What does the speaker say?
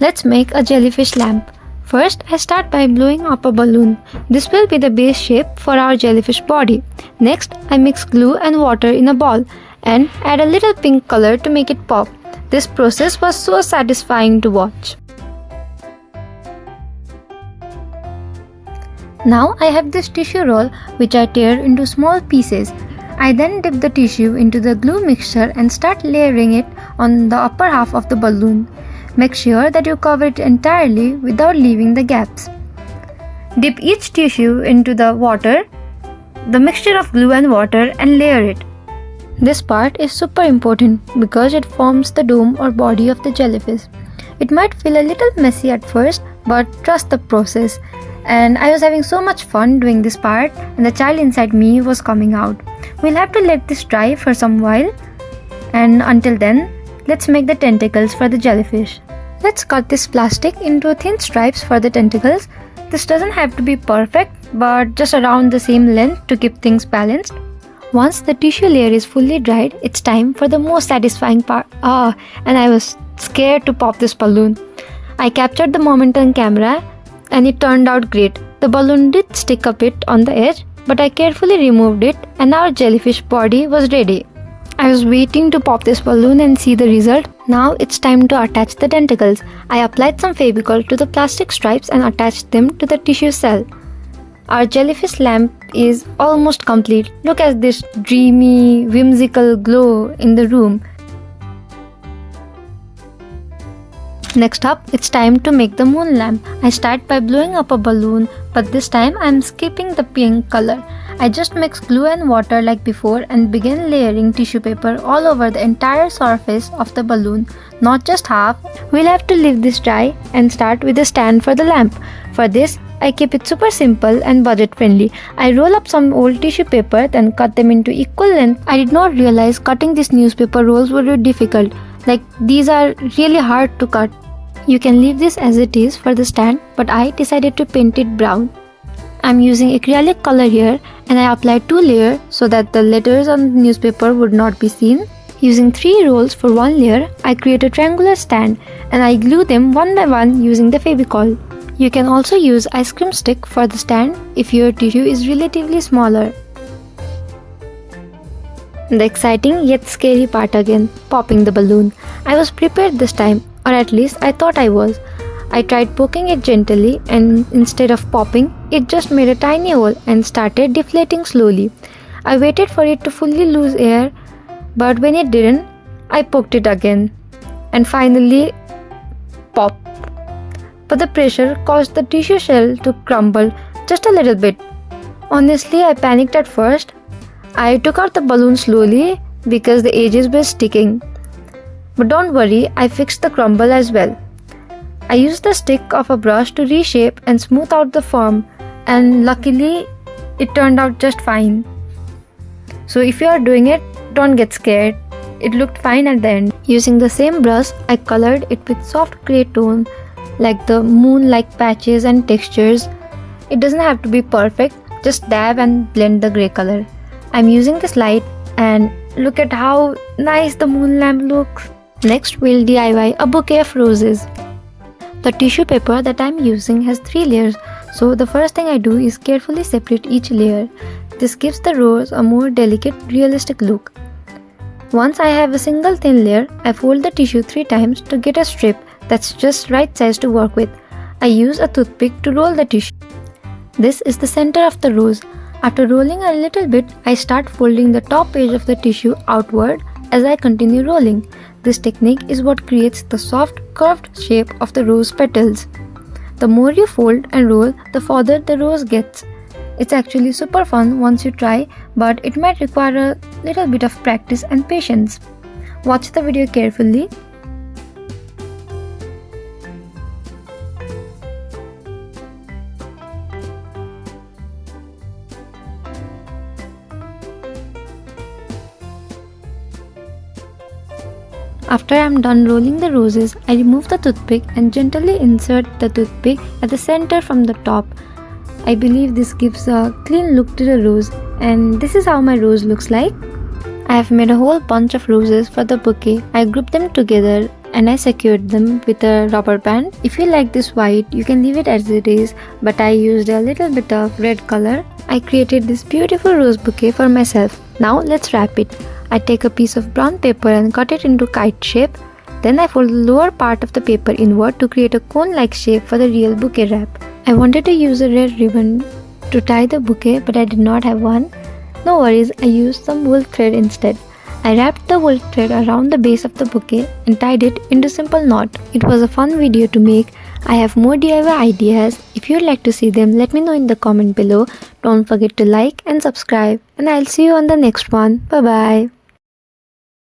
Let's make a jellyfish lamp. First, I start by blowing up a balloon. This will be the base shape for our jellyfish body. Next, I mix glue and water in a ball and add a little pink color to make it pop. This process was so satisfying to watch. Now I have this tissue roll which I tear into small pieces. I then dip the tissue into the glue mixture and start layering it on the upper half of the balloon. Make sure that you cover it entirely without leaving the gaps. Dip each tissue into the mixture of glue and water, and layer it. This part is super important because it forms the dome or body of the jellyfish. It might feel a little messy at first, but trust the process. And I was having so much fun doing this part, and the child inside me was coming out. We'll have to let this dry for some while, and until then, let's make the tentacles for the jellyfish. Let's cut this plastic into thin stripes for the tentacles. This doesn't have to be perfect, but just around the same length to keep things balanced. Once the tissue layer is fully dried, it's time for the most satisfying part. And I was scared to pop this balloon. I captured the moment on camera and it turned out great. The balloon did stick a bit on the edge, but I carefully removed it and our jellyfish body was ready. I was waiting to pop this balloon and see the result. Now it's time to attach the tentacles. I applied some Fevicol to the plastic stripes and attached them to the tissue cell. Our jellyfish lamp is almost complete. Look at this dreamy, whimsical glow in the room. Next up, it's time to make the moon lamp. I start by blowing up a balloon, but this time I'm skipping the pink color. I just mix glue and water like before and begin layering tissue paper all over the entire surface of the balloon, not just half. We'll have to leave this dry and start with a stand for the lamp. For this, I keep it super simple and budget friendly. I roll up some old tissue paper, then cut them into equal length. I did not realize cutting these newspaper rolls would be difficult. Like, these are really hard to cut. You can leave this as it is for the stand, but I decided to paint it brown. I'm using acrylic color here and I applied 2 layers so that the letters on the newspaper would not be seen. Using 3 rolls for 1 layer, I create a triangular stand and I glue them one by one using the Fevicol. You can also use ice cream stick for the stand if your tissue is relatively smaller. The exciting yet scary part again, popping the balloon. I was prepared this time, or at least I thought I was. I tried poking it gently and instead of popping, it just made a tiny hole and started deflating slowly. I waited for it to fully lose air, but when it didn't, I poked it again. And finally, pop. But the pressure caused the tissue shell to crumble just a little bit. Honestly, I panicked at first. I took out the balloon slowly because the edges were sticking. But don't worry, I fixed the crumble as well. I used the stick of a brush to reshape and smooth out the form, and luckily it turned out just fine. So if you are doing it, don't get scared. It looked fine at the end. Using the same brush, I colored it with soft grey tone like the moon-like patches and textures. It doesn't have to be perfect, just dab and blend the grey color. I'm using this light and look at how nice the moon lamp looks. Next, we'll DIY a bouquet of roses. The tissue paper that I'm using has 3 layers, so the first thing I do is carefully separate each layer. This gives the rose a more delicate, realistic look. Once I have a single thin layer, I fold the tissue 3 times to get a strip that's just right size to work with. I use a toothpick to roll the tissue. This is the center of the rose. After rolling a little bit, I start folding the top edge of the tissue outward as I continue rolling. This technique is what creates the soft, curved shape of the rose petals. The more you fold and roll, the further the rose gets. It's actually super fun once you try, but it might require a little bit of practice and patience. Watch the video carefully. After I am done rolling the roses, I remove the toothpick and gently insert the toothpick at the center from the top. I believe this gives a clean look to the rose, and this is how my rose looks like. I have made a whole bunch of roses for the bouquet. I grouped them together and I secured them with a rubber band. If you like this white, you can leave it as it is, but I used a little bit of red color. I created this beautiful rose bouquet for myself. Now let's wrap it. I take a piece of brown paper and cut it into kite shape. Then I fold the lower part of the paper inward to create a cone-like shape for the real bouquet wrap. I wanted to use a red ribbon to tie the bouquet, but I did not have one. No worries, I used some wool thread instead. I wrapped the wool thread around the base of the bouquet and tied it into a simple knot. It was a fun video to make. I have more DIY ideas. If you would like to see them, let me know in the comment below. Don't forget to like and subscribe, and I'll see you on the next one. Bye bye.